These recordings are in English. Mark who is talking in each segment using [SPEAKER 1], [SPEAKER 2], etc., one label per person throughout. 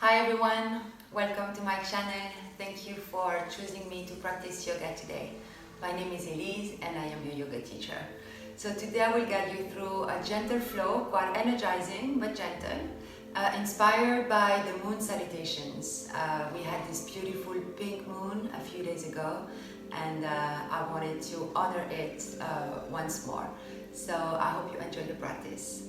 [SPEAKER 1] Hi everyone, welcome to my channel. Thank you for choosing me to practice yoga today. My name is Elise and I am your yoga teacher. So today I will guide you through a gentle flow, quite energizing but gentle, inspired by the Moon Salutations. We had this beautiful pink moon a few days ago and I wanted to honor it once more. So I hope you enjoy the practice.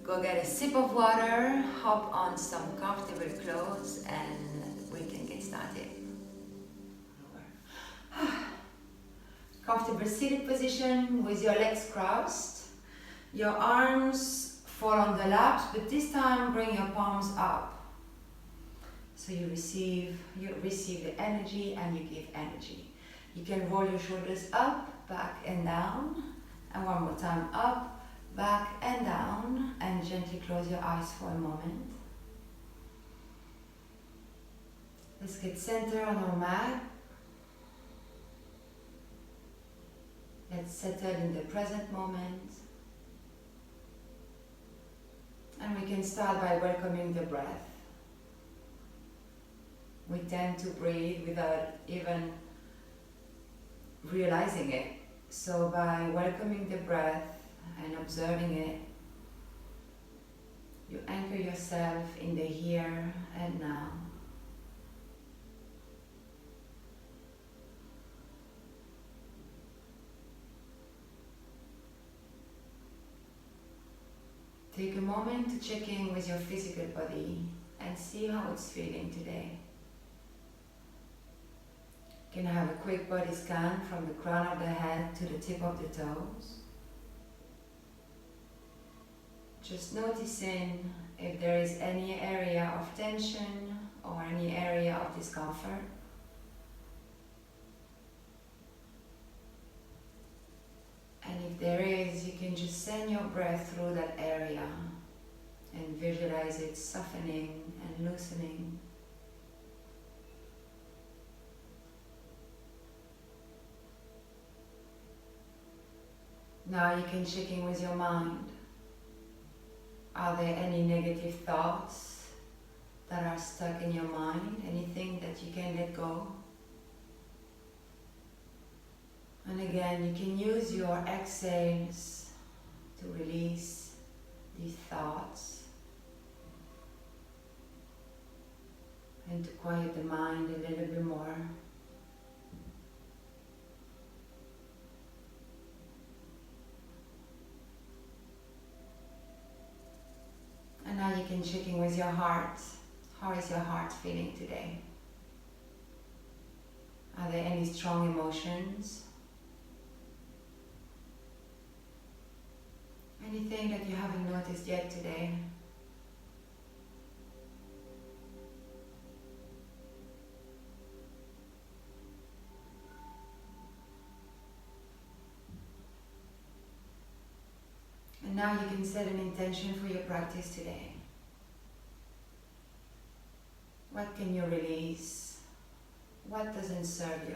[SPEAKER 1] Go get a sip of water, hop on some comfortable clothes, and we can get started. Comfortable seated position with your legs crossed. Your arms fall on the laps, but this time bring your palms up. So you receive the energy and you give energy. You can roll your shoulders up, back and down. And one more time, up, back and down, and gently close your eyes for a moment. Let's get centered on our mat. Let's settle in the present moment. And we can start by welcoming the breath. We tend to breathe without even realizing it. So by welcoming the breath and observing it, you anchor yourself in the here and now. Take a moment to check in with your physical body and see how it's feeling today. You can have a quick body scan from the crown of the head to the tip of the toes. Just noticing if there is any area of tension or any area of discomfort. And if there is, you can just send your breath through that area and visualize it softening and loosening. Now you can check in with your mind. Are there any negative thoughts that are stuck in your mind? Anything that you can let go? And again, you can use your exhales to release these thoughts and to quiet the mind a little bit more. And now you can check in with your heart. How is your heart feeling today? Are there any strong emotions? Anything that you haven't noticed yet today? And now you can set an intention for your practice today. What can you release? What doesn't serve you?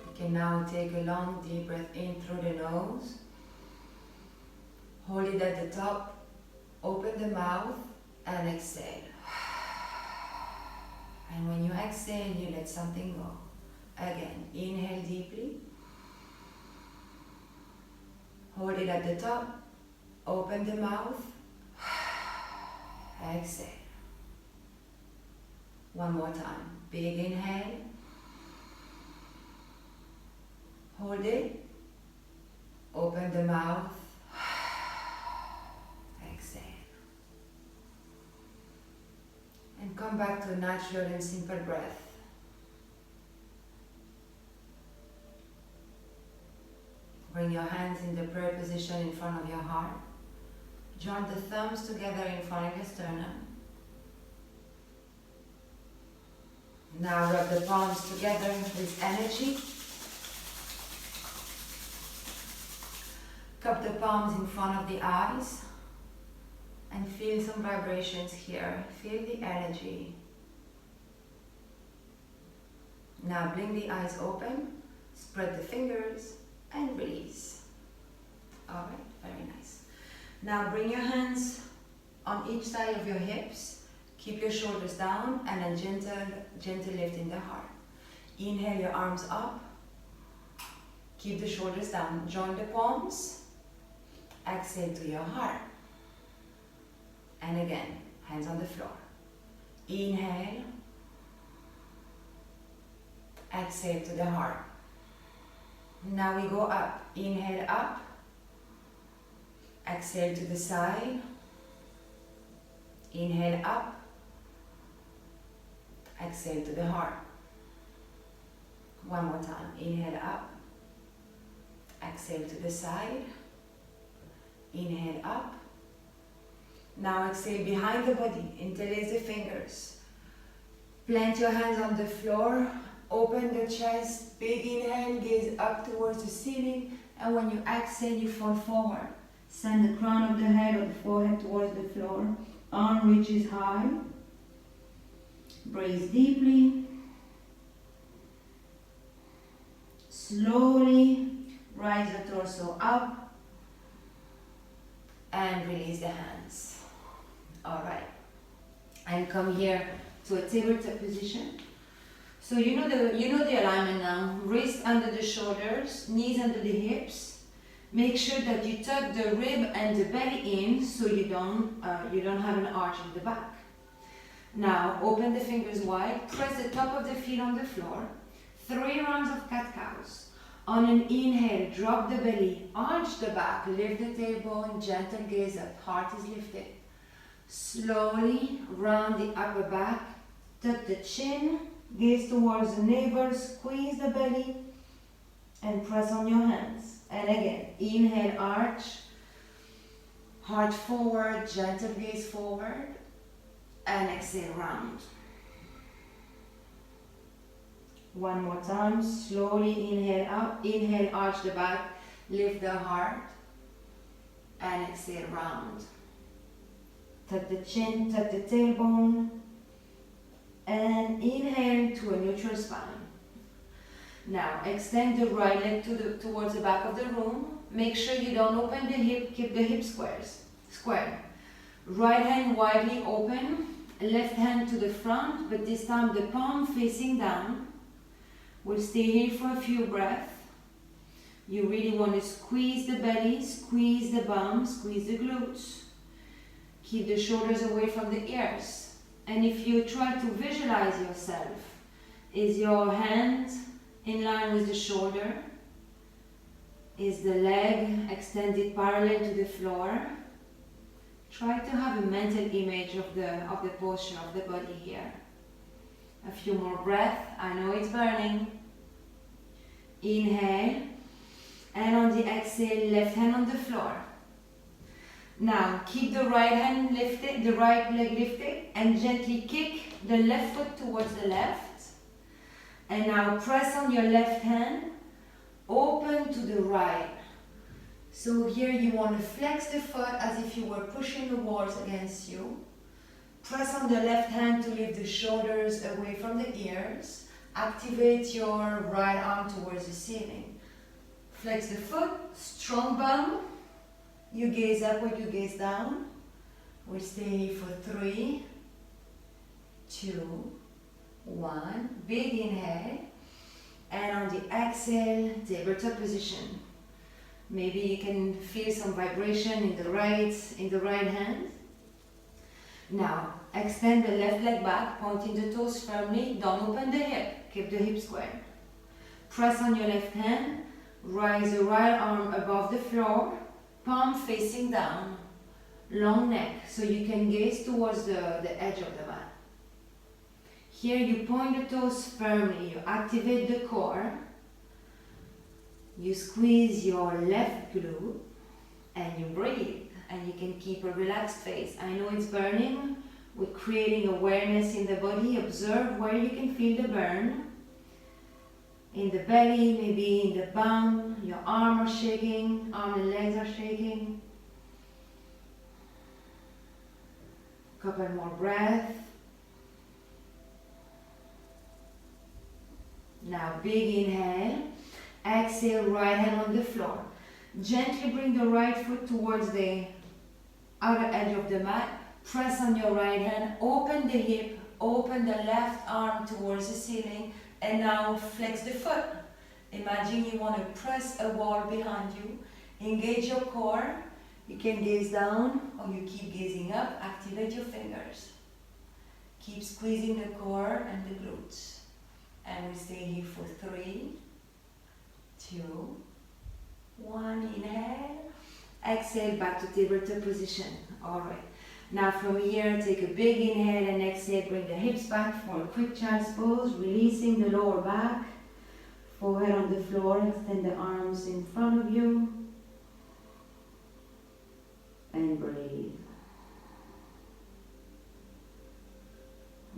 [SPEAKER 1] You can now take a long deep breath in through the nose. Hold it at the top. Open the mouth and exhale. And when you exhale, you let something go. Again, inhale deeply. Hold it at the top. Open the mouth. Exhale. One more time. Big inhale. Hold it. Open the mouth. And come back to a natural and simple breath. Bring your hands in the prayer position in front of your heart. Join the thumbs together in front of your sternum. Now rub the palms together with energy. Cup the palms in front of the eyes. And feel some vibrations here. Feel the energy. Now blink the eyes open, spread the fingers, and release. Alright, very nice. Now bring your hands on each side of your hips. Keep your shoulders down and a gentle lift in the heart. Inhale your arms up. Keep the shoulders down. Join the palms. Exhale to your heart. And again, hands on the floor. Inhale. Exhale to the heart. Now we go up. Inhale up. Exhale to the side. Inhale up. Exhale to the heart. One more time. Inhale up. Exhale to the side. Inhale up. Now exhale behind the body. Interlace the fingers. Plant your hands on the floor. Open the chest. Big inhale. Gaze up towards the ceiling. And when you exhale, you fall forward. Send the crown of the head or the forehead towards the floor. Arm reaches high. Breathe deeply. Slowly rise the torso up and release the hands. Alright. And come here to a tabletop position. So you know the alignment now. Wrist under the shoulders, knees under the hips. Make sure that you tuck the rib and the belly in so you don't have an arch in the back. Now open the fingers wide, press the top of the feet on the floor. 3 rounds of cat-cows. On an inhale, drop the belly, arch the back, lift the tailbone, gentle gaze up, heart is lifted. Slowly round the upper back, tuck the chin, gaze towards the navel, squeeze the belly, and press on your hands. And again, inhale, arch, heart forward, gentle gaze forward, and exhale, round. One more time, slowly inhale up, inhale, arch the back, lift the heart, and exhale, round. Tuck the chin, tuck the tailbone, and inhale to a neutral spine. Now, extend the right leg towards the back of the room. Make sure you don't open the hip, keep the hip square. Right hand widely open, left hand to the front, but this time the palm facing down. We'll stay here for a few breaths. You really want to squeeze the belly, squeeze the bum, squeeze the glutes. Keep the shoulders away from the ears. And if you try to visualize yourself, is your hand in line with the shoulder? Is the leg extended parallel to the floor? Try to have a mental image of the posture of the body here. A few more breaths. I know it's burning. Inhale. And on the exhale, left hand on the floor. Now, keep the right hand lifted, the right leg lifted, and gently kick the left foot towards the left. And now press on your left hand, open to the right. So here you want to flex the foot as if you were pushing the walls against you. Press on the left hand to lift the shoulders away from the ears. Activate your right arm towards the ceiling. Flex the foot, strong bum. You gaze upward, you gaze down. We'll stay here for 3, 2, 1. Big inhale. And on the exhale, tabletop position. Maybe you can feel some vibration in the right hand. Now, extend the left leg back, pointing the toes firmly. Don't open the hip. Keep the hip square. Press on your left hand. Rise the right arm above the floor. Palm facing down. Long neck, so you can gaze towards the edge of the mat. Here you point the toes firmly. You activate the core. You squeeze your left glute and you breathe. And you can keep a relaxed face. I know it's burning. We're creating awareness in the body. Observe where you can feel the burn. In the belly, maybe in the bum. Your arm are shaking. Arm and legs are shaking. Couple more breaths. Now big inhale. Exhale, right hand on the floor. Gently bring the right foot towards the outer edge of the mat. Press on your right hand. Open the hip. Open the left arm towards the ceiling. And now flex the foot. Imagine you want to press a wall behind you. Engage your core. You can gaze down or you keep gazing up. Activate your fingers. Keep squeezing the core and the glutes. And we stay here for 3, 2, 1. Inhale. Exhale, back to tabletop position. Alright. Now from here, take a big inhale and exhale. Bring the hips back for a quick child's pose. Releasing the lower back. Forehead on the floor. Extend the arms in front of you. And breathe.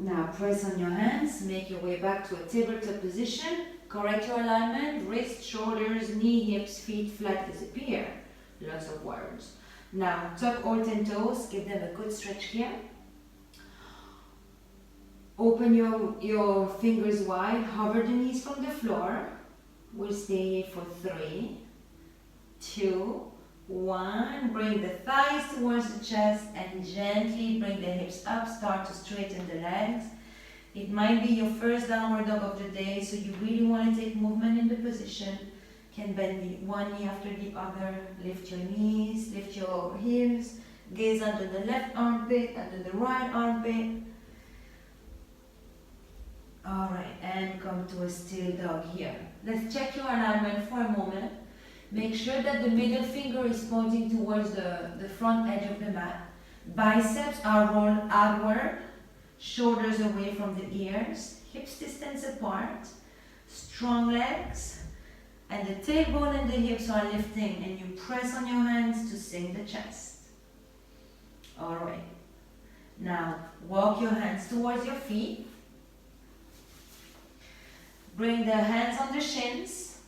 [SPEAKER 1] Now press on your hands. Make your way back to a tabletop position. Correct your alignment. Wrists, shoulders, knee, hips, feet flat disappear. Lots of words. Now tuck all 10 toes. Give them a good stretch here. Open your fingers wide. Hover the knees from the floor. We'll stay here for 3, 2, 1. Bring the thighs towards the chest and gently bring the hips up. Start to straighten the legs. It might be your first downward dog of the day, so you really want to take movement in the position. Can bend one knee after the other. Lift your knees, lift your heels. Gaze under the left armpit, under the right armpit. Alright, and come to a still dog here. Let's check your alignment for a moment. Make sure that the middle finger is pointing towards the front edge of the mat. Biceps are rolled outward, shoulders away from the ears, hips distance apart, strong legs, and the tailbone and the hips are lifting, and you press on your hands to sink the chest. Alright. Now, walk your hands towards your feet. Bring the hands on the shins.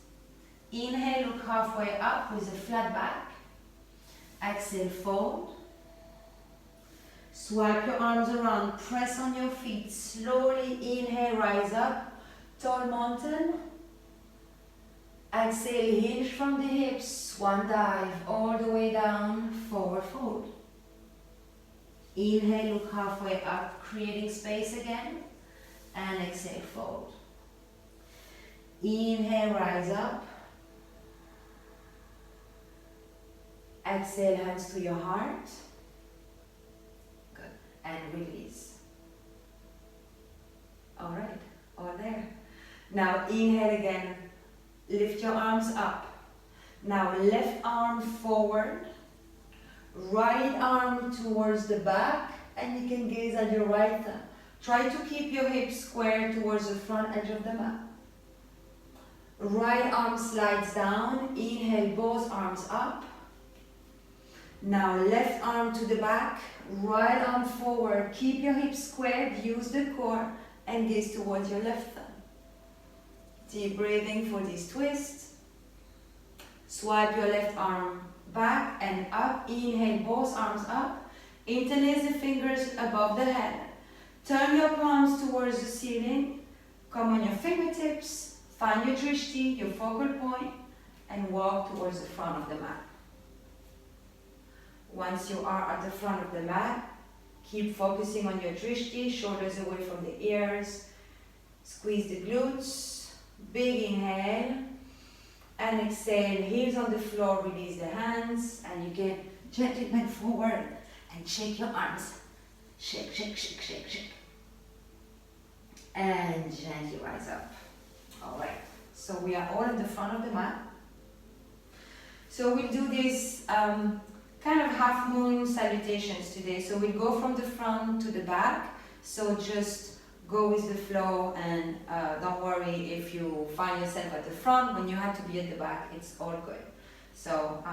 [SPEAKER 1] Inhale, look halfway up with a flat back. Exhale, fold. Swipe your arms around, press on your feet. Slowly inhale, rise up. Tall mountain. Exhale, hinge from the hips. Swan dive all the way down, forward fold. Inhale, look halfway up, creating space again. And exhale, fold. Inhale, rise up. Exhale, hands to your heart. Good. And release. Alright, all there. Now inhale again. Lift your arms up. Now left arm forward. Right arm towards the back. And you can gaze at your right thumb. Try to keep your hips square towards the front edge of the mat. Right arm slides down. Inhale, both arms up. Now left arm to the back. Right arm forward. Keep your hips squared. Use the core and gaze towards your left thumb. Deep breathing for this twist. Swipe your left arm back and up. Inhale, both arms up. Interlace the fingers above the head. Turn your palms towards the ceiling. Come on your fingertips. Find your drishti, your focal point, and walk towards the front of the mat. Once you are at the front of the mat, keep focusing on your drishti, shoulders away from the ears. Squeeze the glutes. Big inhale. And exhale, heels on the floor, release the hands. And you can gently bend forward and shake your arms. Shake, shake, shake, shake, shake. And gently rise up. Alright, so we are all in the front of the mat. So we'll do this kind of half moon salutations today. So we'll go from the front to the back. So just go with the flow and don't worry if you find yourself at the front. When you have to be at the back, it's all good. So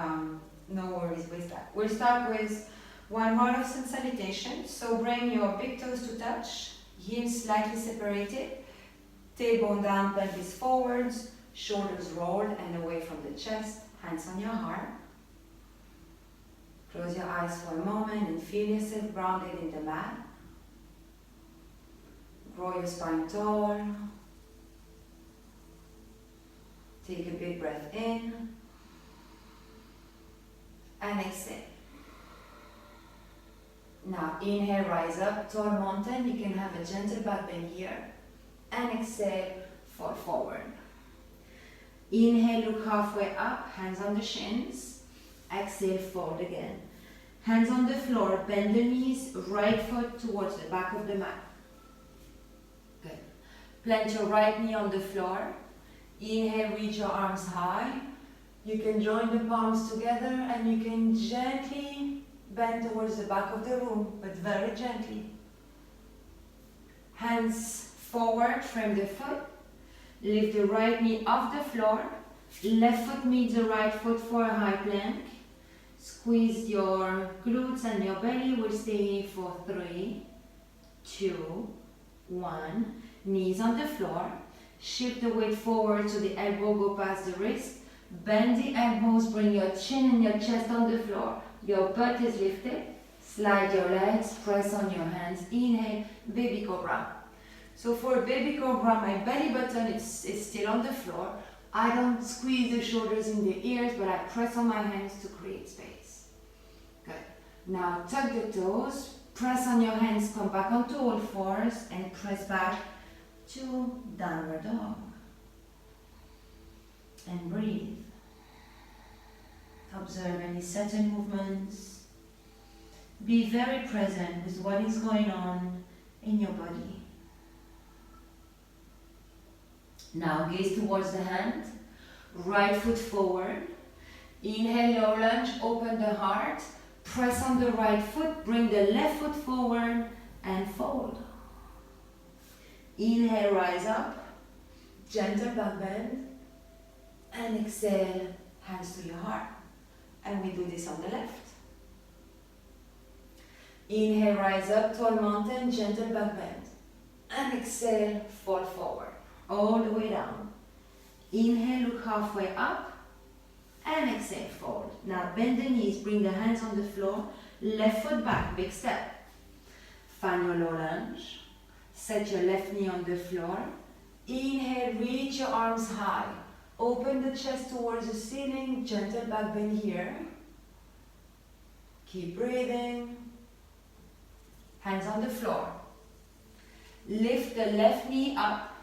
[SPEAKER 1] no worries with that. We'll start with one round of sun salutation. So bring your big toes to touch, heels slightly separated. Tailbone down, pelvis forwards, shoulders rolled and away from the chest, hands on your heart. Close your eyes for a moment and feel yourself grounded in the mat. Grow your spine tall. Take a big breath in and exhale. Now inhale, rise up, tall mountain. You can have a gentle back bend here. And exhale, fall forward. Inhale, look halfway up, hands on the shins. Exhale, fold again. Hands on the floor, bend the knees, right foot towards the back of the mat. Good. Plant your right knee on the floor. Inhale, reach your arms high. You can join the palms together and you can gently bend towards the back of the room, but very gently. Hands forward, frame the foot. Lift the right knee off the floor. Left foot meets the right foot for a high plank. Squeeze your glutes and your belly. We'll stay here for 3, 2, 1. Knees on the floor. Shift the weight forward so the elbow go past the wrist. Bend the elbows, bring your chin and your chest on the floor. Your butt is lifted. Slide your legs, press on your hands. Inhale, baby cobra. So for baby cobra, my belly button is still on the floor. I don't squeeze the shoulders in the ears, but I press on my hands to create space. Good. Now tuck the toes, press on your hands, come back onto all fours, and press back to downward dog. And breathe. Observe any subtle movements. Be very present with what is going on in your body. Now gaze towards the hand. Right foot forward. Inhale, low lunge, open the heart. Press on the right foot, bring the left foot forward and fold. Inhale, rise up. Gentle back bend. And exhale, hands to your heart. And we do this on the left. Inhale, rise up, tall mountain, gentle back bend. And exhale, fall forward. All the way down. Inhale, look halfway up. And exhale, fold. Now bend the knees, bring the hands on the floor. Left foot back, big step. Find your low lunge. Set your left knee on the floor. Inhale, reach your arms high. Open the chest towards the ceiling, gentle back bend here. Keep breathing. Hands on the floor. Lift the left knee up.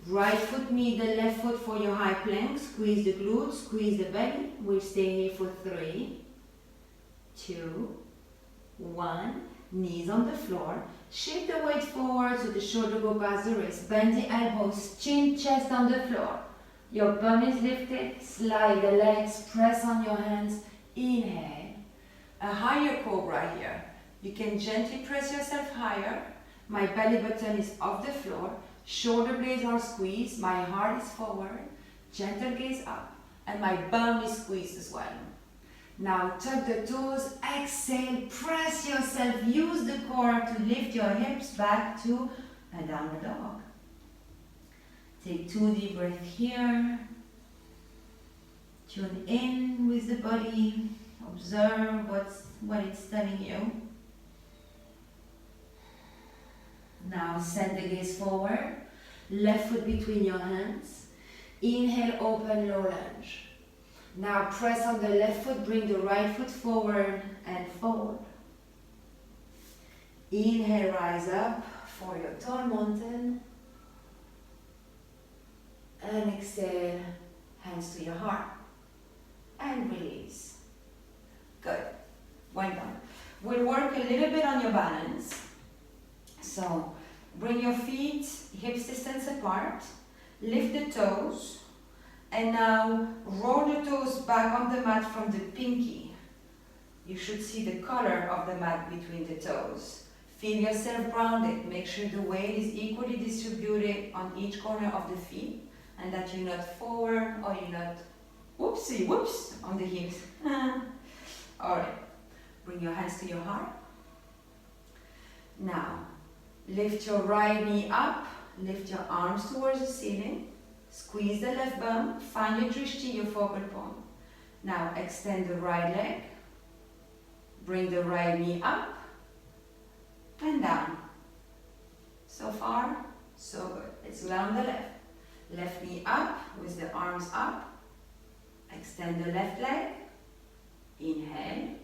[SPEAKER 1] Right foot meet the left foot for your high plank. Squeeze the glutes, squeeze the belly. We'll stay here for 3, 2, 1. Knees on the floor. Shift the weight forward so the shoulder go past the wrist. Bend the elbows, chin, chest on the floor. Your bum is lifted, slide the legs, press on your hands, inhale. A higher cobra here. You can gently press yourself higher. My belly button is off the floor, shoulder blades are squeezed, my heart is forward, gentle gaze up, and my bum is squeezed as well. Now tuck the toes, exhale, press yourself, use the core to lift your hips back to a downward dog. Take 2 deep breaths here. Tune in with the body. Observe what it's telling you. Now send the gaze forward. Left foot between your hands. Inhale, open, low lunge. Now press on the left foot, bring the right foot forward and fold. Inhale, rise up for your tall mountain. And exhale, hands to your heart. And release. Good. Well done. We'll work a little bit on your balance. So, bring your feet hips distance apart. Lift the toes. And now, roll the toes back on the mat from the pinky. You should see the color of the mat between the toes. Feel yourself grounded. Make sure the weight is equally distributed on each corner of the feet. And that you're not forward or you're not whoops on the hips. Alright, bring your hands to your heart. Now, lift your right knee up, lift your arms towards the ceiling, squeeze the left bum, find your drishti, your focal point. Now, extend the right leg, bring the right knee up and down. So far, so good. Let's go on the left. Left knee up with the arms up. Extend the left leg. Inhale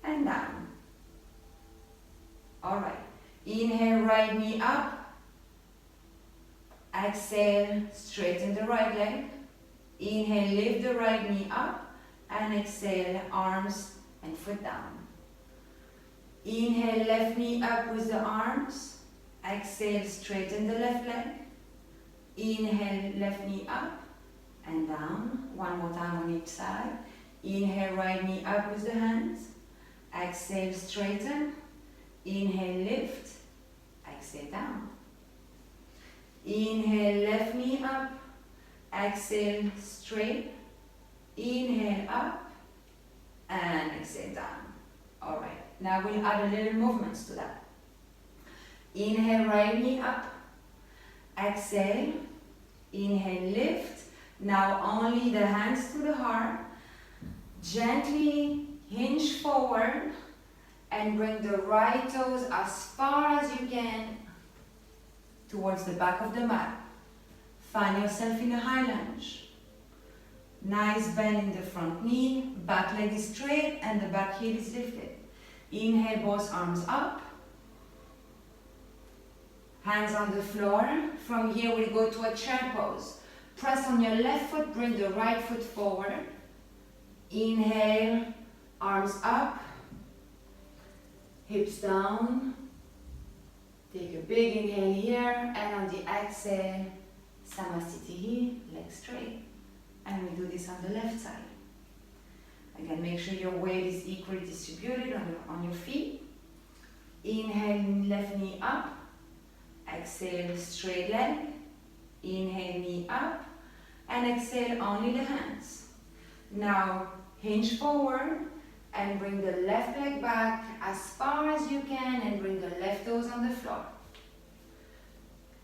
[SPEAKER 1] and down. Alright. Inhale, right knee up. Exhale, straighten the right leg. Inhale, lift the right knee up. And exhale, arms and foot down. Inhale, left knee up with the arms. Exhale, straighten the left leg. Inhale, left knee up and down. One more time on each side. Inhale, right knee up with the hands. Exhale, straighten. Inhale, lift. Exhale, down. Inhale, left knee up. Exhale, straight. Inhale, up. And exhale, down. Alright, now we'll add a little movements to that. Inhale, right knee up. Exhale. Inhale, lift. Now only the hands to the heart. Gently hinge forward and bring the right toes as far as you can towards the back of the mat. Find yourself in a high lunge. Nice bend in the front knee, back leg is straight and the back heel is lifted. Inhale, both arms up. Hands on the floor. From here we'll go to a chair pose. Press on your left foot, bring the right foot forward. Inhale, arms up, hips down. Take a big inhale here, and on the exhale, Samasthiti, legs straight. And we do this on the left side. Again, make sure your weight is equally distributed on your feet. Inhale, left knee up. Exhale, straight leg. Inhale, knee up. And exhale, only the hands. Now, hinge forward and bring the left leg back as far as you can and bring the left toes on the floor.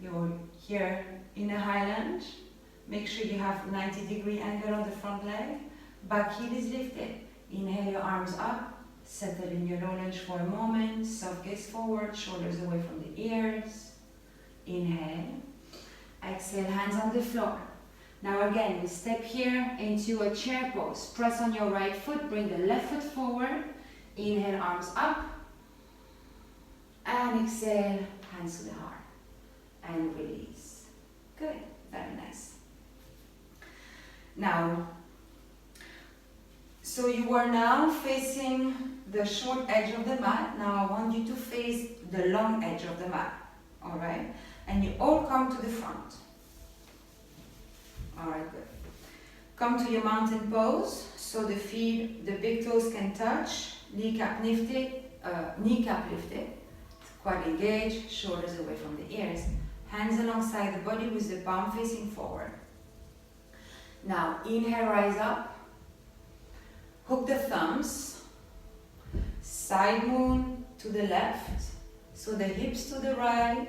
[SPEAKER 1] You're here in a high lunge. Make sure you have 90-degree angle on the front leg. Back heel is lifted. Inhale your arms up. Settle in your low lunge for a moment. Soft gaze forward, shoulders away from the ears. Inhale. Exhale, hands on the floor. Now again, we step here into a chair pose. Press on your right foot, bring the left foot forward. Inhale, arms up. And exhale, hands to the heart. And release. Good, very nice. Now, so you are now facing the short edge of the mat. Now I want you to face the long edge of the mat. Alright? And you all come to the front. Alright, good. Come to your mountain pose, so the feet, the big toes can touch, kneecap lifted, quad engaged, shoulders away from the ears, hands alongside the body with the palm facing forward. Now, inhale, rise up, hook the thumbs, side moon to the left, so the hips to the right,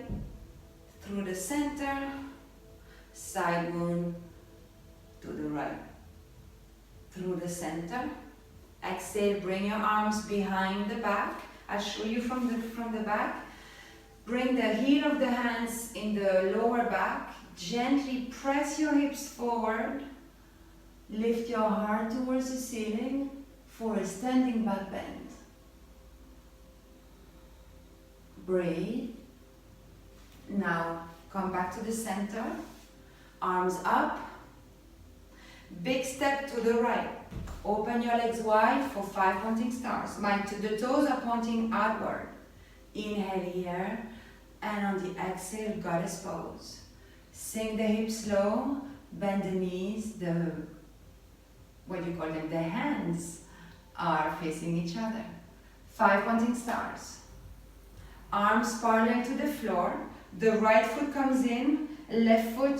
[SPEAKER 1] through the center, side moon to the right, through the center. Exhale, bring your arms behind the back. I'll show you from the back. Bring the heel of the hands in the lower back. Gently press your hips forward. Lift your heart towards the ceiling for a standing back bend. Breathe. Now come back to the center. Arms up. Big step to the right. Open your legs wide for 5 pointing stars. The toes are pointing outward. Inhale here, and on the exhale, goddess pose. Sink the hips low, bend the knees, the hands are facing each other. 5 pointing stars. Arms parallel to the floor. The right foot comes in, left foot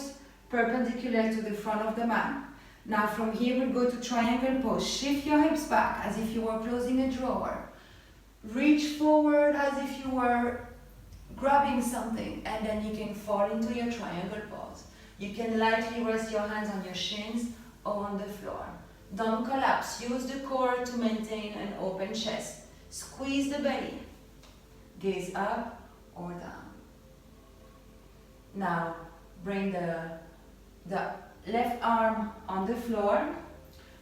[SPEAKER 1] perpendicular to the front of the mat. Now from here we'll go to triangle pose. Shift your hips back as if you were closing a drawer. Reach forward as if you were grabbing something, and then you can fall into your triangle pose. You can lightly rest your hands on your shins or on the floor. Don't collapse. Use the core to maintain an open chest. Squeeze the belly. Gaze up or down. Now bring the the left arm on the floor.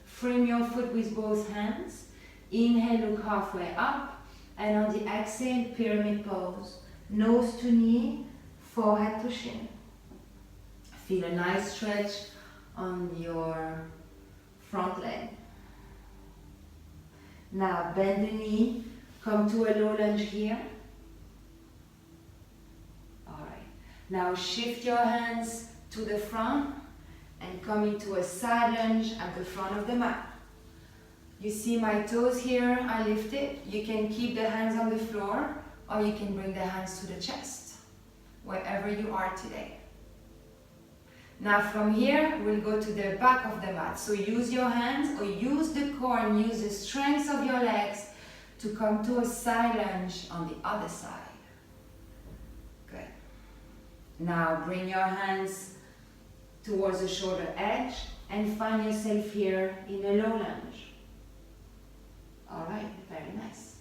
[SPEAKER 1] Frame your foot with both hands. Inhale, look halfway up. And on the exhale, pyramid pose. Nose to knee, forehead to shin. Feel a nice stretch on your front leg. Now bend the knee, come to a low lunge here. Alright. Now shift your hands to the front and come into a side lunge at the front of the mat. You see my toes here, I lift it. You can keep the hands on the floor or you can bring the hands to the chest, wherever you are today. Now from here, we'll go to the back of the mat. So use your hands or use the core and use the strength of your legs to come to a side lunge on the other side. Good. Now bring your hands towards the shoulder edge and find yourself here in a low lunge. All right, very nice.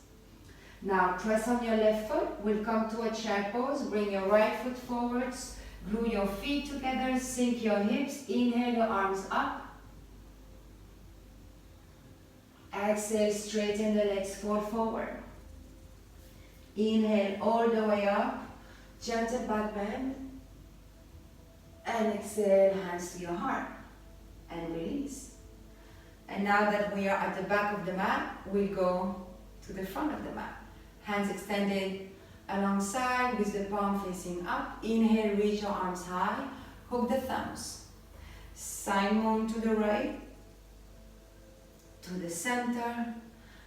[SPEAKER 1] Now press on your left foot. We'll come to a chair pose. Bring your right foot forwards. Glue your feet together. Sink your hips. Inhale, your arms up. Exhale, straighten the legs, fold forward. Inhale all the way up. Gentle back bend. And exhale, hands to your heart. And release. And now that we are at the back of the mat, we'll go to the front of the mat. Hands extended alongside with the palm facing up. Inhale, reach your arms high. Hook the thumbs. Side moon to the right. To the center.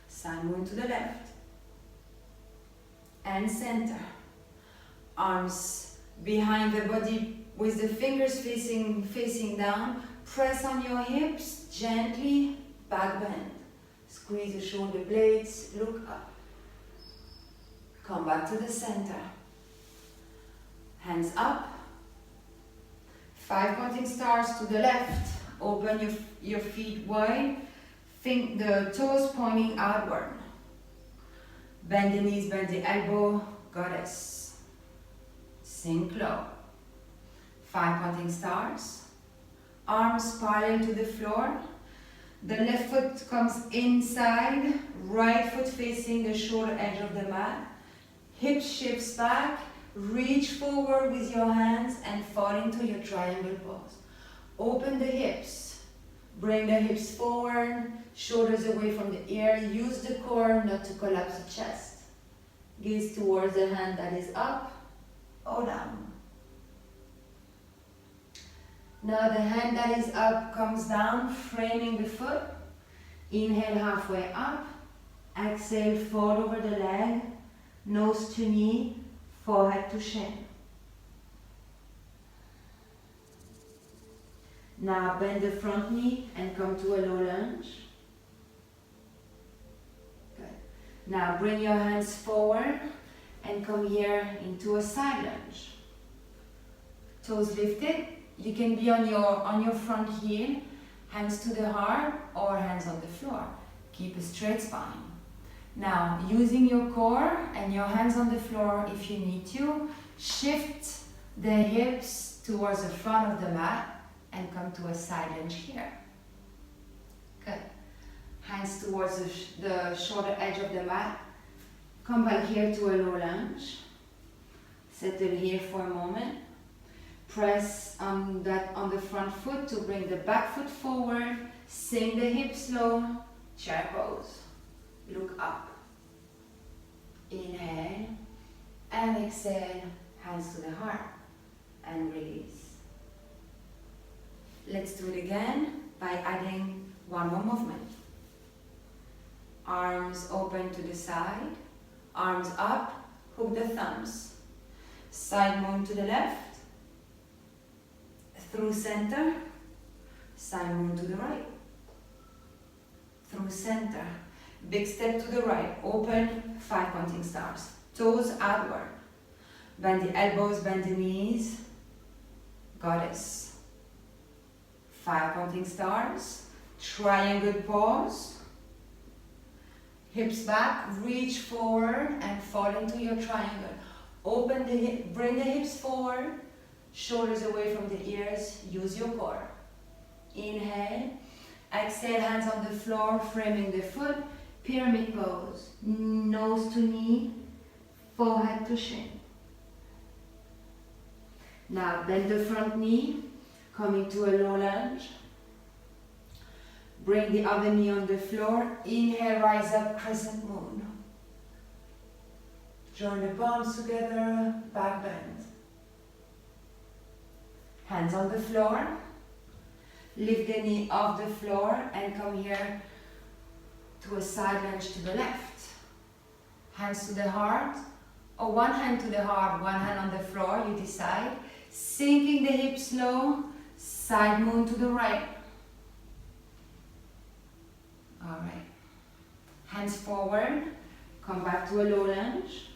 [SPEAKER 1] Side moon to the left. And center. Arms behind the body with the fingers facing down. Press on your hips, gently, back bend. Squeeze the shoulder blades, look up. Come back to the center. Hands up. 5 pointing stars to the left. Open your feet wide. Think the toes pointing outward. Bend the knees, bend the elbow, goddess. Sink low. 5 pointing stars. Arms parallel to the floor. The left foot comes inside, right foot facing the shoulder edge of the mat. Hip shifts back, reach forward with your hands and fall into your triangle pose. Open the hips, bring the hips forward, shoulders away from the ear. Use the core not to collapse the chest. Gaze towards the hand that is up or down. Now the hand that is up comes down, framing the foot. Inhale halfway up. Exhale, fold over the leg. Nose to knee, forehead to shin. Now bend the front knee and come to a low lunge. Good. Now bring your hands forward and come here into a side lunge. Toes lifted. You can be on your front heel, hands to the heart or hands on the floor. Keep a straight spine. Now, using your core and your hands on the floor if you need to, shift the hips towards the front of the mat and come to a side lunge here. Good. Hands towards the shoulder edge of the mat. Come back here to a low lunge. Settle here for a moment. Press on the front foot to bring the back foot forward. Sink the hips low. Chair pose. Look up. Inhale and exhale. Hands to the heart and release. Let's do it again by adding one more movement. Arms open to the side. Arms up. Hook the thumbs. Side moon to the left. Through center, side moon to the right. Through center, big step to the right, open 5 pointing stars. Toes outward. Bend the elbows, bend the knees. Goddess. 5 pointing stars. Triangle pose. Hips back, reach forward and fall into your triangle. Open the hip, bring the hips forward. Shoulders away from the ears, use your core. Inhale, exhale, hands on the floor, framing the foot, pyramid pose. Nose to knee, forehead to shin. Now bend the front knee, coming to a low lunge. Bring the other knee on the floor. Inhale, rise up, crescent moon. Join the palms together, back bend. Hands on the floor. Lift the knee off the floor and come here to a side lunge to the left. Hands to the heart, or one hand to the heart, one hand on the floor, you decide. Sinking the hips low, side moon to the right. Alright. Hands forward, come back to a low lunge.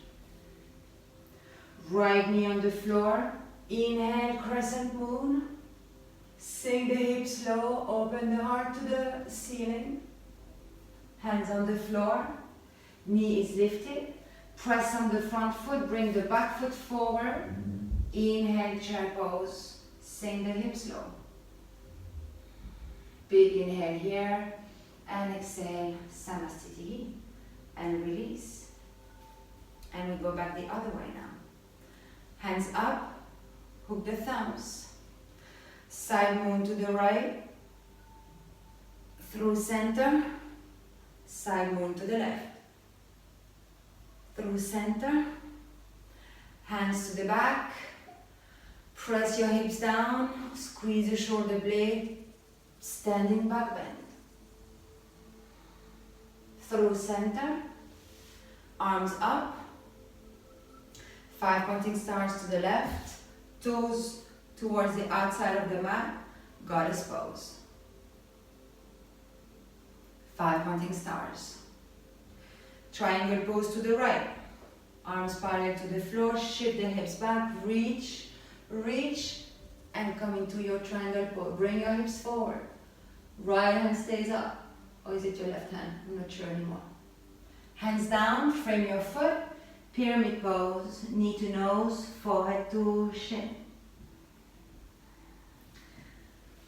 [SPEAKER 1] Right knee on the floor. Inhale, crescent moon. Sink the hips low, open the heart to the ceiling. Hands on the floor. Knee is lifted. Press on the front foot, bring the back foot forward. Inhale, chair pose. Sink the hips low. Big inhale here. And exhale, Namaste. And release. And we go back the other way now. Hands up. Hook the thumbs. Side moon to the right. Through center. Side moon to the left. Through center. Hands to the back. Press your hips down. Squeeze the shoulder blade. Standing back bend. Through center. Arms up. 5 pointing stars to the left. Toes towards the outside of the mat. Goddess pose. 5 pointing stars. Triangle pose to the right. Arms parallel to the floor. Shift the hips back. Reach, reach, and come into your triangle pose. Bring your hips forward. Right hand stays up. Or is it your left hand? I'm not sure anymore. Hands down, frame your foot. Pyramid pose, knee to nose, forehead to shin.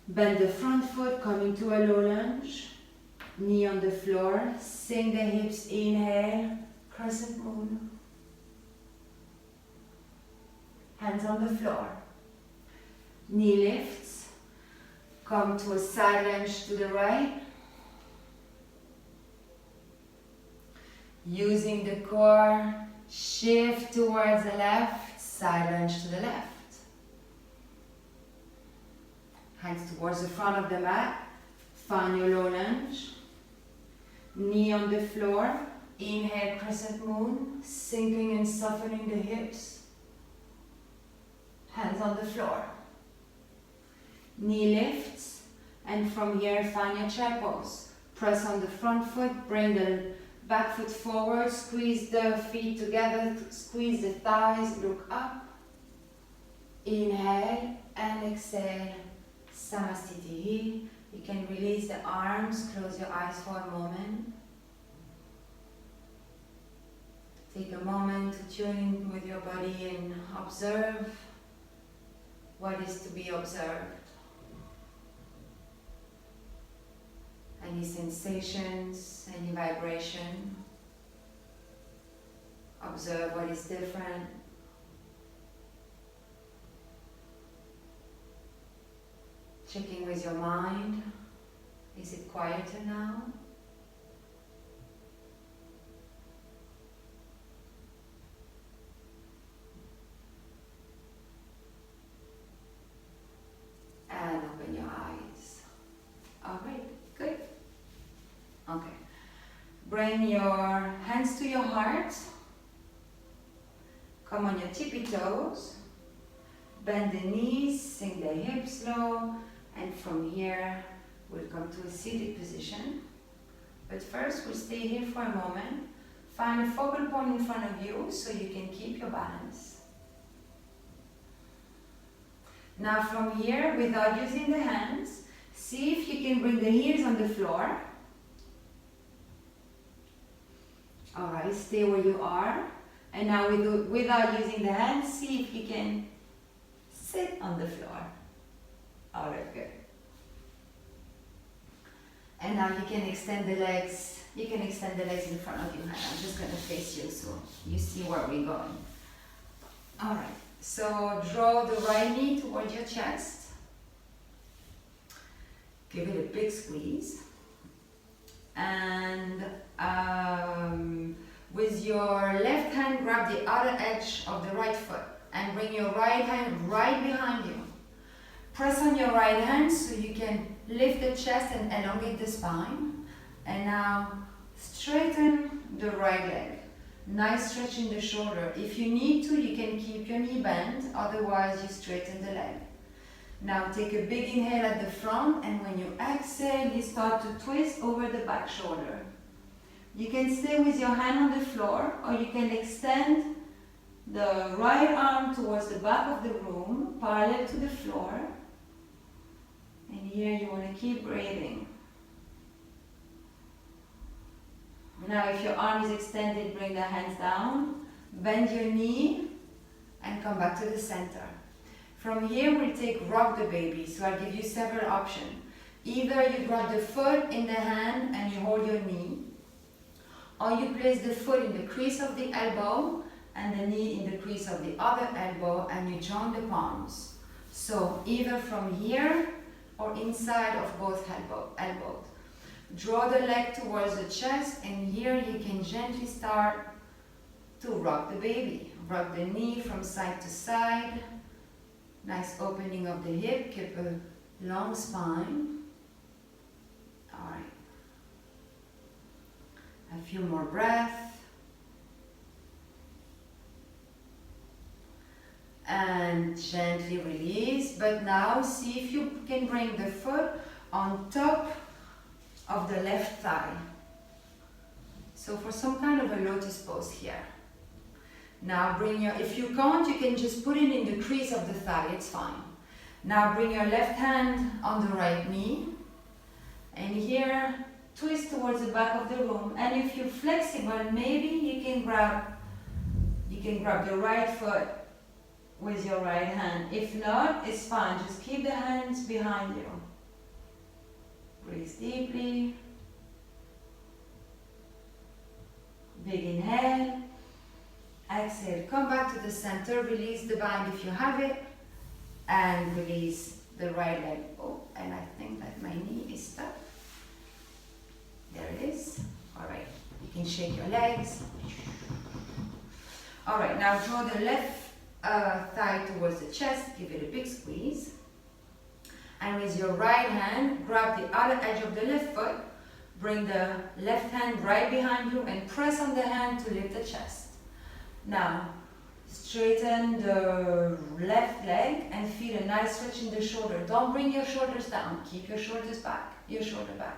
[SPEAKER 1] Bend the front foot, coming to a low lunge. Knee on the floor, sink the hips, inhale, crescent moon. Hands on the floor. Knee lifts, come to a side lunge to the right. Using the core, shift towards the left, side lunge to the left. Hands towards the front of the mat, find your low lunge. Knee on the floor, inhale, crescent moon, sinking and softening the hips. Hands on the floor. Knee lifts, and from here find your chair pose. Press on the front foot, bring the back foot forward, squeeze the feet together, squeeze the thighs, look up. Inhale and exhale, Namaste. You can release the arms, close your eyes for a moment. Take a moment to tune in with your body and observe what is to be observed. Any sensations, any vibration. Observe what is different. Checking with your mind. Is it quieter now? And open your eyes. Alright, good. Okay. Bring your hands to your heart. Come on your tippy toes. Bend the knees, sink the hips low. And from here, we'll come to a seated position. But first, we'll stay here for a moment. Find a focal point in front of you so you can keep your balance. Now from here, without using the hands, see if you can bring the heels on the floor. Alright, stay where you are. And now without using the hands, see if you can sit on the floor. Alright, good. And now you can extend the legs. You can extend the legs in front of you. And I'm just going to face you so you see where we're going. Alright, so draw the right knee towards your chest. Give it a big squeeze. And with your left hand, grab the outer edge of the right foot and bring your right hand right behind you. Press on your right hand so you can lift the chest and elongate the spine. And now straighten the right leg. Nice stretch in the shoulder. If you need to, you can keep your knee bent, otherwise you straighten the leg. Now take a big inhale at the front, and when you exhale, you start to twist over the back shoulder. You can stay with your hand on the floor, or you can extend the right arm towards the back of the room, parallel to the floor. And here you want to keep breathing. Now if your arm is extended, bring the hands down, bend your knee, and come back to the center. From here we'll take rock the baby, so I'll give you several options. Either you grab the foot in the hand and you hold your knee, or you place the foot in the crease of the elbow and the knee in the crease of the other elbow, and you join the palms. So either from here or inside of both elbows. Draw the leg towards the chest, and here you can gently start to rock the baby. Rock the knee from side to side. Nice opening of the hip, keep a long spine. Alright. A few more breaths. And gently release, but now see if you can bring the foot on top of the left thigh. So for some kind of a lotus pose here. Now bring your, if you can't, you can just put it in the crease of the thigh, it's fine. Now bring your left hand on the right knee, and here twist towards the back of the room. And if you're flexible, maybe you can grab the right foot with your right hand. If not, it's fine, just keep the hands behind you. Breathe deeply. Big inhale. Exhale, come back to the center, release the bind if you have it, and release the right leg. Oh, and I think that my knee is stuck. There it is. Alright, you can shake your legs. Alright, now draw the left thigh towards the chest, give it a big squeeze. And with your right hand, grab the outer edge of the left foot, bring the left hand right behind you and press on the hand to lift the chest. Now, straighten the left leg and feel a nice stretch in the shoulder. Don't bring your shoulders down, keep your shoulders back, your shoulder back.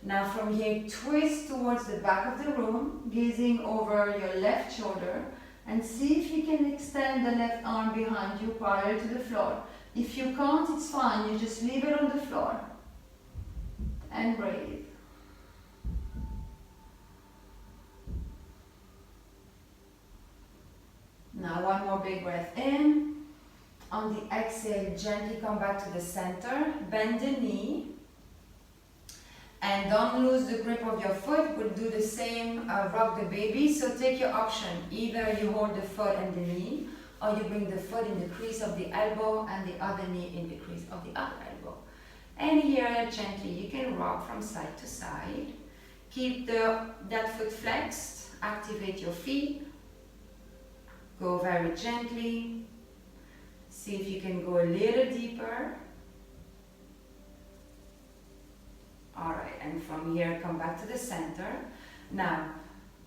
[SPEAKER 1] Now from here, twist towards the back of the room, gazing over your left shoulder, and see if you can extend the left arm behind you parallel to the floor. If you can't, it's fine, you just leave it on the floor and breathe. Now one more big breath in. On the exhale, gently come back to the center, bend the knee, and don't lose the grip of your foot. We'll do the same, rock the baby. So take your option, either you hold the foot and the knee, or you bring the foot in the crease of the elbow and the other knee in the crease of the other elbow. And here, gently, you can rock from side to side. Keep that foot flexed, activate your feet. Go very gently. See if you can go a little deeper. Alright, and from here, come back to the center. Now,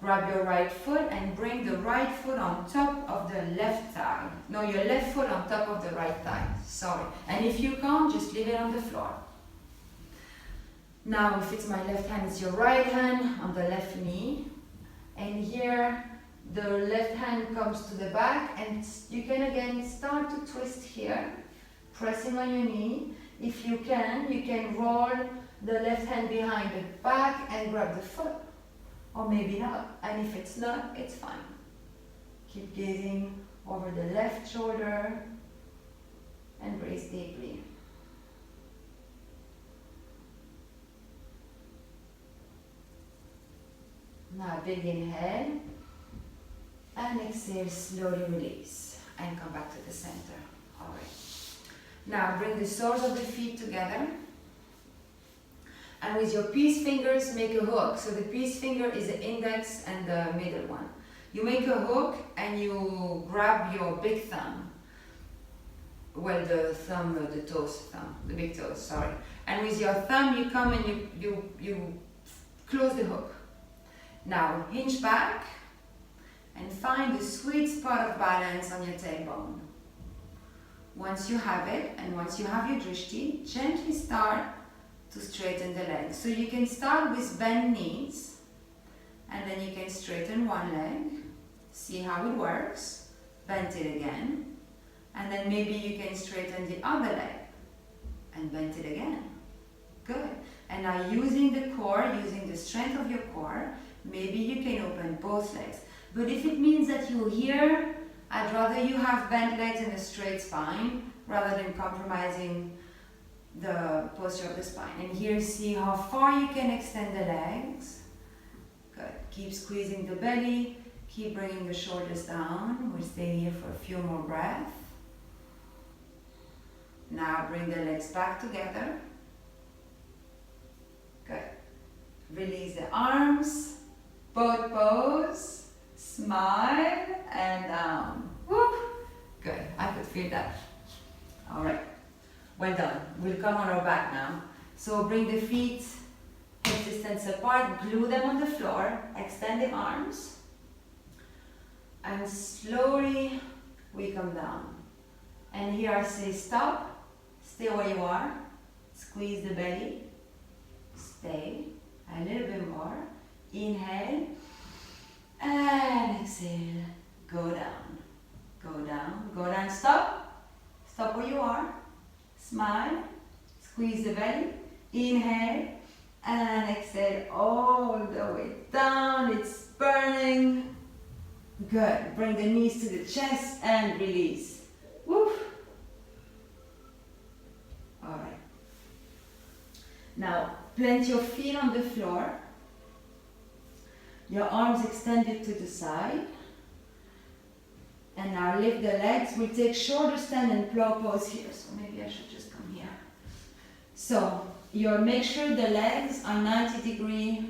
[SPEAKER 1] grab your right foot and bring the right foot on top of the left thigh. No, your left foot on top of the right thigh. Sorry. And if you can't, just leave it on the floor. Now, if it's my left hand, it's your right hand on the left knee. And here, the left hand comes to the back, and you can again start to twist here, pressing on your knee. If you can roll the left hand behind the back and grab the foot, or maybe not. And if it's not, it's fine. Keep gazing over the left shoulder, and breathe deeply. Now big inhale and exhale, slowly release and come back to the center. Alright. Now bring the soles of the feet together and with your peace fingers make a hook. So the peace finger is the index and the middle one. You make a hook and you grab your big thumb. Well, the thumb, the toes, thumb, the big toes, sorry. And with your thumb you come and you close the hook. Now hinge back and find the sweet spot of balance on your tailbone. Once you have it and once you have your drishti, gently start to straighten the legs. So you can start with bent knees and then you can straighten one leg, see how it works, bend it again, and then maybe you can straighten the other leg and bend it again. Good. And now using the core, using the strength of your core, maybe you can open both legs. But if it means that you're here, I'd rather you have bent legs and a straight spine rather than compromising the posture of the spine. And here, see how far you can extend the legs. Good. Keep squeezing the belly. Keep bringing the shoulders down. We'll stay here for a few more breaths. Now bring the legs back together. Good. Release the arms. Both pose. Smile and down. Woo. Good. I could feel that. All right. Well done. We'll come on our back now. So bring the feet hip distance apart, glue them on the floor, extend the arms, and slowly we come down. And here I say stop, stay where you are, squeeze the belly, stay, a little bit more, inhale, and exhale, go down, go down, go down, stop, stop where you are. Smile, squeeze the belly, inhale, and exhale all the way down. It's burning. Good. Bring the knees to the chest and release. Woo. All right. Now, plant your feet on the floor. Your arms extended to the side. And now lift the legs. We'll take shoulder stand and plough pose here. So maybe I should just come here. So make sure the legs are 90 degrees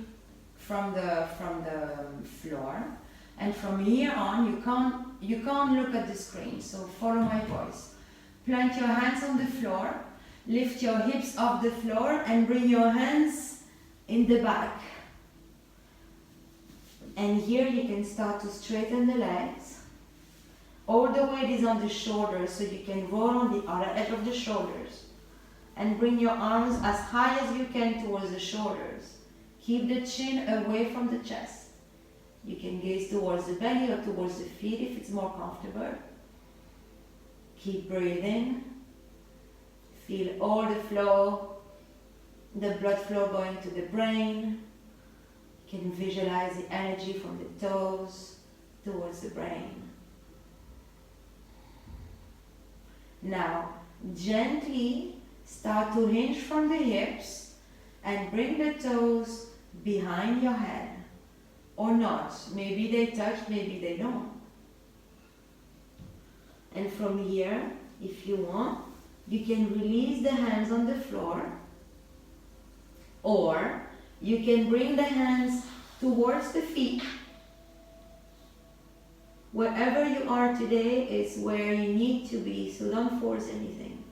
[SPEAKER 1] from the floor. And from here on, you can't look at the screen. So follow my voice. Plant your hands on the floor. Lift your hips off the floor and bring your hands in the back. And here you can start to straighten the legs. All the weight is on the shoulders, so you can roll on the other edge of the shoulders. And bring your arms as high as you can towards the shoulders. Keep the chin away from the chest. You can gaze towards the belly or towards the feet if it's more comfortable. Keep breathing. Feel all the flow, the blood flow going to the brain. You can visualize the energy from the toes towards the brain. Now, gently start to hinge from the hips and bring the toes behind your head. Or not. Maybe they touch, maybe they don't. And from here, if you want, you can release the hands on the floor. Or you can bring the hands towards the feet. Wherever you are today is where you need to be, so don't force anything.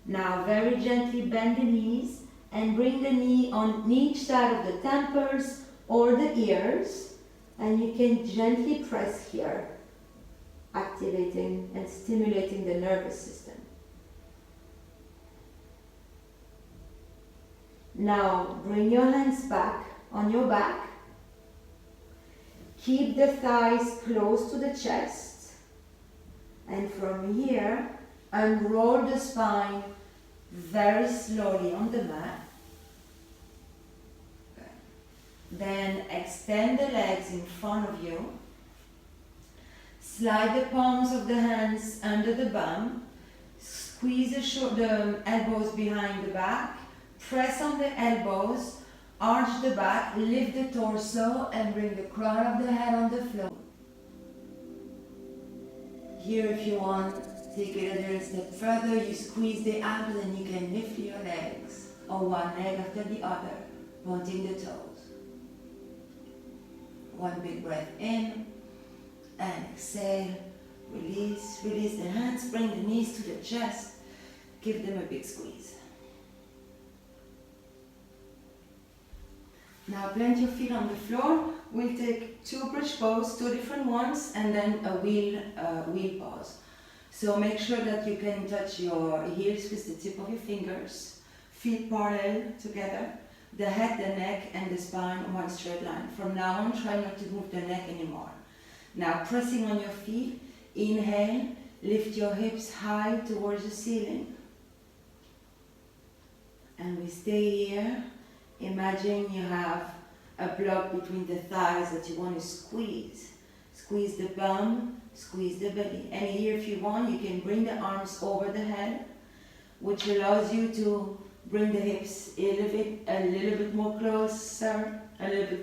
[SPEAKER 1] Now very gently bend the knees and bring the knee on each side of the temples or the ears, and you can gently press here, activating and stimulating the nervous system. Now bring your hands back on your back. Keep the thighs close to the chest, and from here unroll the spine very slowly on the mat. Then extend the legs in front of you.
[SPEAKER 2] Slide the palms of the hands under the bum. Squeeze the elbows behind the back. Press on the elbows. Arch the back. Lift the torso and bring the crown of the head on the floor. Here, if you want, take it a little step further. You squeeze the ankles and you can lift your legs, or one leg after the other, pointing the toes. One big breath in, and exhale. Release, release the hands, bring the knees to the chest, give them a big squeeze. Now plant your feet on the floor. We'll take 2 bridge poses, 2 different ones, and then a wheel pose. So make sure that you can touch your heels with the tip of your fingers, feet parallel together, the head, the neck, and the spine one straight line. From now on, try not to move the neck anymore. Now pressing on your feet, inhale, lift your hips high towards the ceiling. And we stay here. Imagine you have a block between the thighs that you want to squeeze. Squeeze the bum, squeeze the belly. And here, if you want, you can bring the arms over the head, which allows you to bring the hips a little bit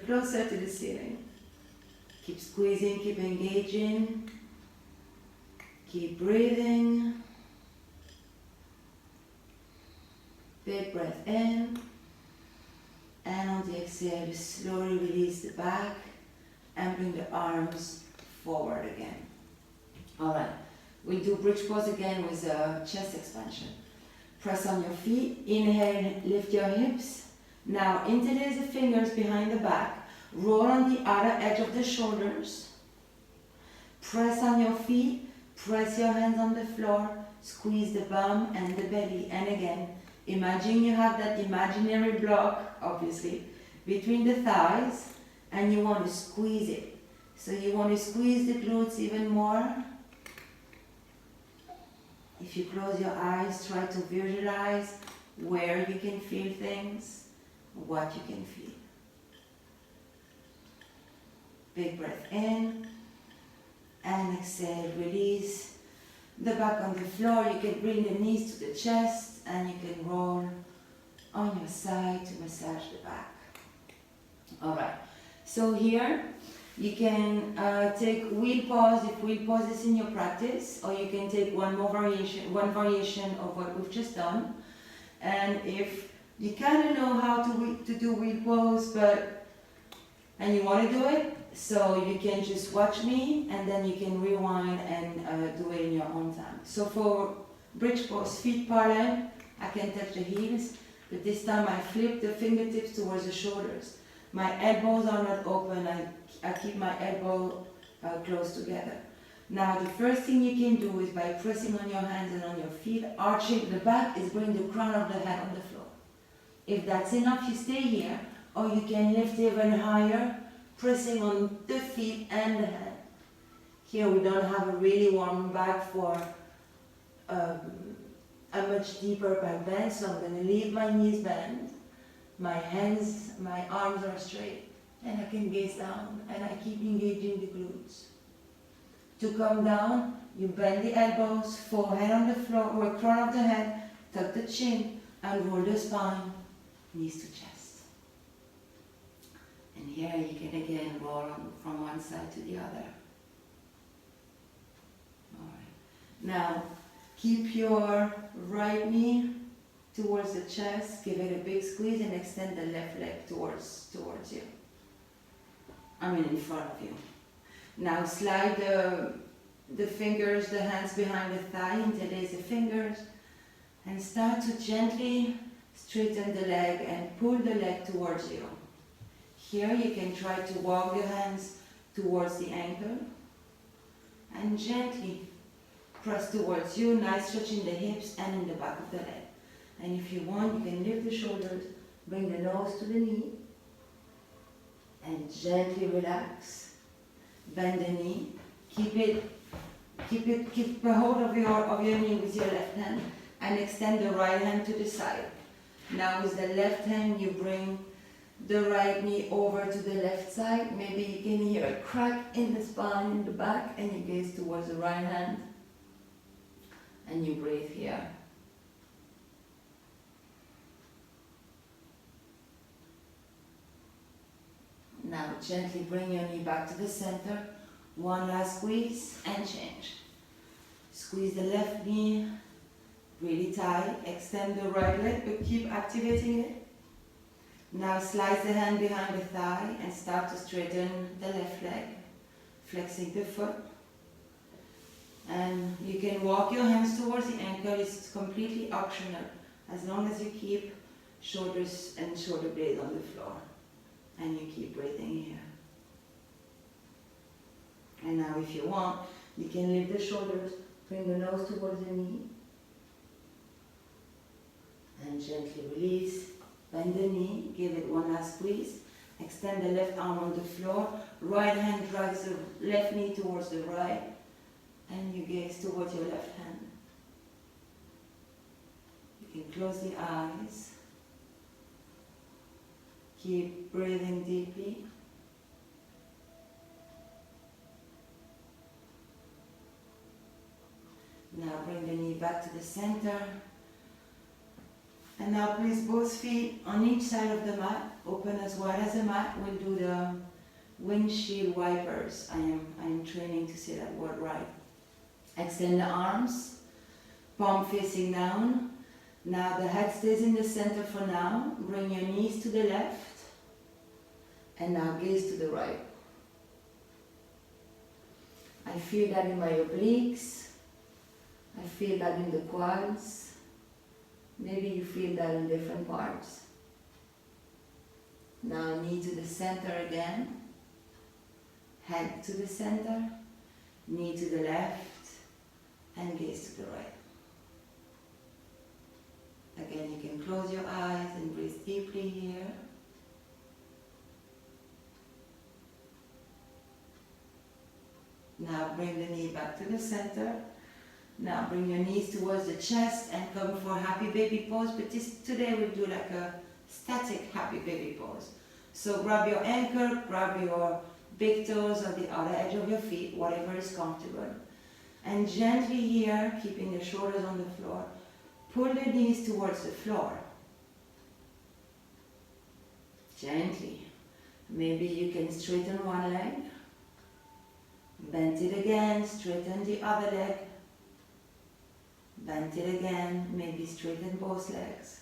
[SPEAKER 2] closer to the ceiling. Keep squeezing, keep engaging, keep breathing. Big breath in. And on the exhale, slowly release the back and bring the arms forward again. Alright, we'll do bridge pose again with a chest expansion. Press on your feet, inhale, lift your hips. Now interlace the fingers behind the back. Roll on the outer edge of the shoulders. Press on your feet, press your hands on the floor, squeeze the bum and the belly. And again, imagine you have that imaginary block, obviously, between the thighs, and you want to squeeze it. So you want to squeeze the glutes even more. If you close your eyes, try to visualize where you can feel things, what you can feel. Big breath in, and exhale, release the back on the floor. You can bring the knees to the chest, and you can roll on your side to massage the back. Alright, so here you can take wheel pose if wheel pose is in your practice, or you can take one variation of what we've just done. And if you kind of know how to do wheel pose, and you want to do it, so you can just watch me, and then you can rewind and do it in your own time. So for bridge pose, feet parallel, I can touch the heels, but this time I flip the fingertips towards the shoulders. My elbows are not open, I keep my elbow close together. Now the first thing you can do is by pressing on your hands and on your feet, arching the back is bring the crown of the head on the floor. If that's enough, you stay here, or you can lift even higher, pressing on the feet and the head. Here we don't have a really warm back for a much deeper back bend, so I'm going to leave my knees bent, my hands, my arms are straight, and I can gaze down, and I keep engaging the glutes. To come down, you bend the elbows, forehead on the floor, or crown of the head, tuck the chin, and roll the spine, knees to chest. And here you can again roll from one side to the other. Alright. Now, keep your right knee towards the chest, give it a big squeeze, and extend the left leg towards you. In front of you. Now slide the fingers, the hands behind the thigh, interlace the fingers, and start to gently straighten the leg and pull the leg towards you. Here you can try to walk the hands towards the ankle and gently press towards you, nice stretch in the hips and in the back of the leg. And if you want, you can lift the shoulders, bring the nose to the knee, and gently relax. Bend the knee. Keep a hold of your knee with your left hand, and extend the right hand to the side. Now with the left hand, you bring the right knee over to the left side. Maybe you can hear a crack in the spine in the back, and you gaze towards the right hand. And you breathe here. Now gently bring your knee back to the center. One last squeeze and change. Squeeze the left knee really tight. Extend the right leg, but keep activating it. Now slice the hand behind the thigh and start to straighten the left leg, flexing the foot. And you can walk your hands towards the ankle. It's completely optional, as long as you keep shoulders and shoulder blades on the floor. And you keep breathing here. And now if you want, you can lift the shoulders, bring the nose towards the knee. And gently release. Bend the knee, give it one last squeeze. Extend the left arm on the floor. Right hand drags the left knee towards the right. And you gaze towards your left hand. You can close the eyes. Keep breathing deeply. Now bring the knee back to the center. And now place both feet on each side of the mat, open as wide as the mat. We'll do the windshield wipers. I am training to say that word right. Extend the arms, palm facing down. Now the head stays in the center for now. Bring your knees to the left. And now gaze to the right. I feel that in my obliques. I feel that in the quads. Maybe you feel that in different parts. Now knee to the center again. Head to the center. Knee to the left. And gaze to the right. Again, you can close your eyes and breathe deeply here. Now bring the knee back to the center. Now bring your knees towards the chest and come for happy baby pose. But today we'll do like a static happy baby pose. So grab your ankle, grab your big toes or the outer edge of your feet, whatever is comfortable. And gently here, keeping the shoulders on the floor, pull the knees towards the floor. Gently. Maybe you can straighten one leg. Bend it again, straighten the other leg. Bend it again, maybe straighten both legs.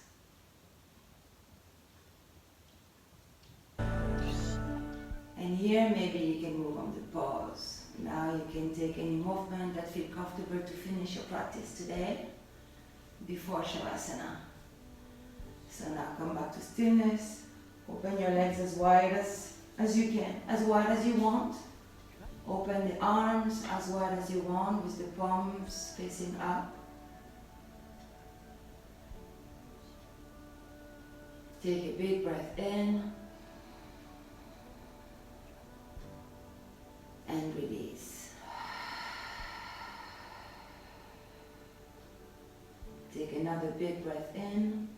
[SPEAKER 2] And here maybe you can move on the pause. Now you can take any movement that feels comfortable to finish your practice today before Savasana. So now come back to stillness. Open your legs as wide as you can, as wide as you want. Open the arms as wide as you want with the palms facing up. Take a big breath in and release. Take another big breath in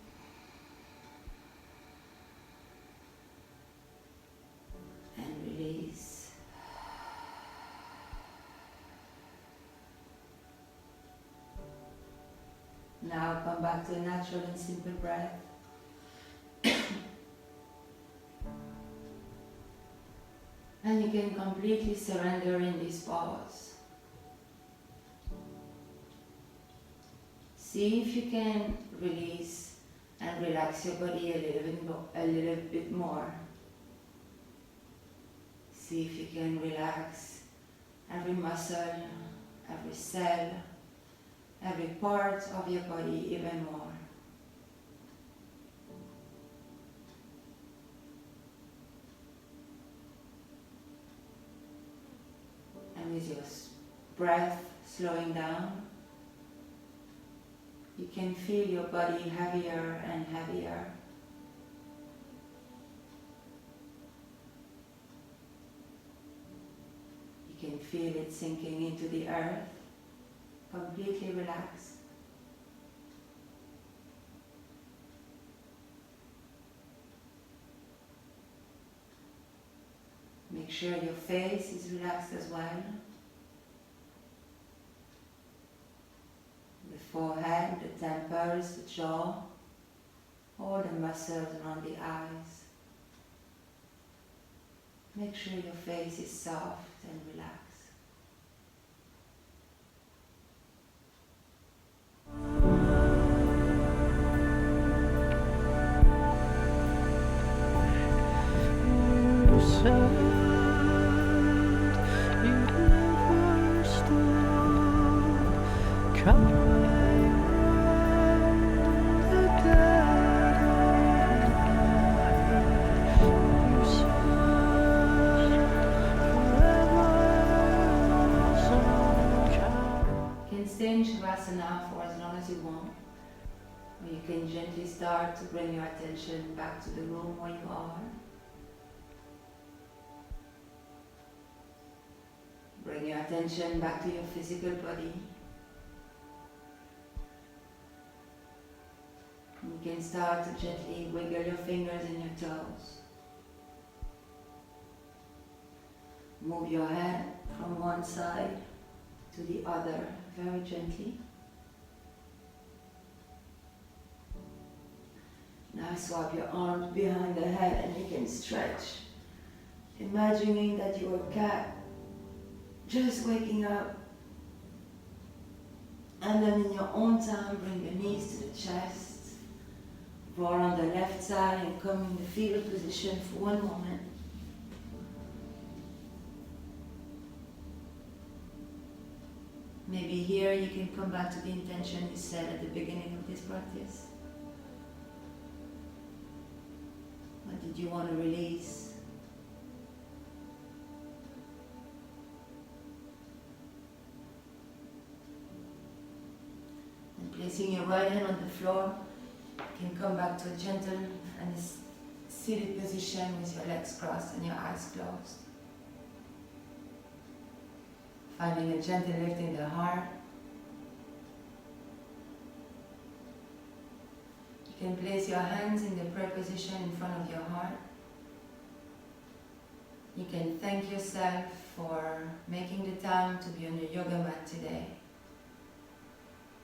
[SPEAKER 2] and release. Now come back to a natural and simple breath. And you can completely surrender in this pause. See if you can release and relax your body a little bit more. See if you can relax every muscle, every cell, every part of your body even more. And with your breath slowing down, you can feel your body heavier and heavier. You can feel it sinking into the earth, completely relaxed. sure your face is relaxed as well. The forehead, the temples, the jaw, all the muscles around the eyes. Make sure your face is soft and relaxed. Stay in Savasana for as long as you want, or you can gently start to bring your attention back to the room where you are. Bring your attention back to your physical body. You can start to gently wiggle your fingers and your toes. Move your head from one side to the other very gently. Now swap your arms behind the head and you can stretch, imagining that you're a cat just waking up. And then in your own time, bring the knees to the chest, roll on the left side and come in the fetal position for one moment. Maybe here you can come back to the intention you set at the beginning of this practice. What did you want to release? And placing your right hand on the floor, you can come back to a gentle and seated position with your legs crossed and your eyes closed. Finding a gentle lift in the heart. You can place your hands in the prayer position in front of your heart. You can thank yourself for making the time to be on your yoga mat today.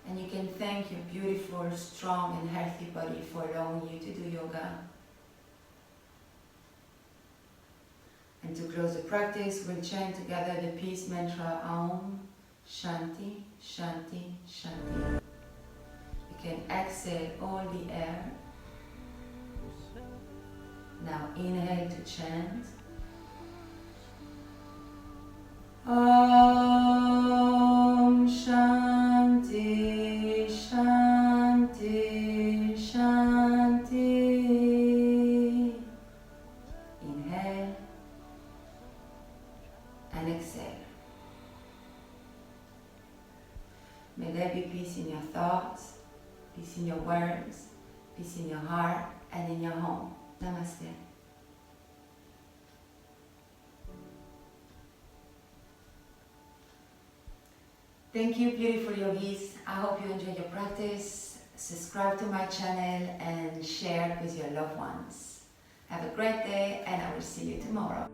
[SPEAKER 2] And you can thank your beautiful, strong and healthy body for allowing you to do yoga. And to close the practice, we'll chant together the peace mantra Om Shanti, Shanti, Shanti. You can exhale all the air. Now inhale to chant. Om Shanti, Shanti, Shanti. Inhale. And exhale. May there be peace in your thoughts, peace in your words, peace in your heart and in your home. Namaste. Thank you, beautiful yogis. I hope you enjoyed your practice. Subscribe to my channel and share it with your loved ones. Have a great day and I will see you tomorrow.